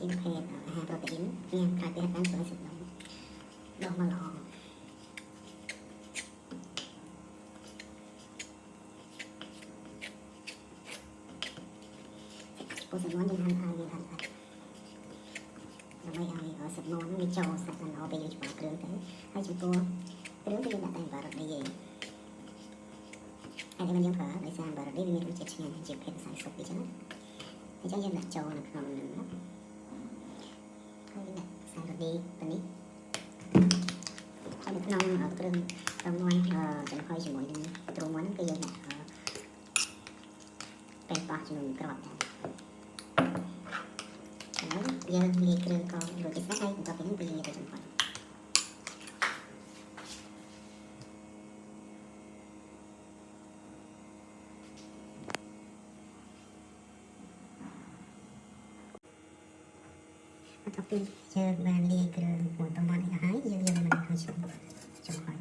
ជាភេទអាហារប្រូតេអ៊ីនញ៉ាំក្រៅពីអាហារធ្វើឲ្យសាច់ដុំដុះមកល្អពោះសាច់មាន់យើងហាន់ឲ្យវាហាន់ឲ្យដើម្បីឲ្យសាច់មាន់វាចូលសាច់ល្អពេលយើងច្របល់គ្រឿងទៅហើយចំពោះគ្រឿងគឺយើងដាក់តែអំបិលរ៉តឌីឯងហើយដែលយើងប្រើដោយសារអំបិលរ៉តឌីវាមានរសជាតិឆ្ងាញ់ជាភេទម្សៅស៊ុបអញ្ចឹងអញ្ចឹងយើងដាក់ចូលនៅក្នុងនឹងណាហើយដាក់ម្សៅរ៉តឌីទៅនេះហើយនៅក្នុងគ្រឿងរំងាស់ចំហុយជាមួយនឹងទ្រូងមាន់គឺយើងដាក់ពេលបោះជាមួយក្របដែរហើយយើងលាយគ្រឿងកងរួចទៅហើយបន្ទាប់ពីនោះគឺយើងយកទៅចំហុយបន្ទាប់ពីយើងបានលាយគ្រឿងមួយប្រមាណនេះហើយយើងយកមកធ្វើចំហុយ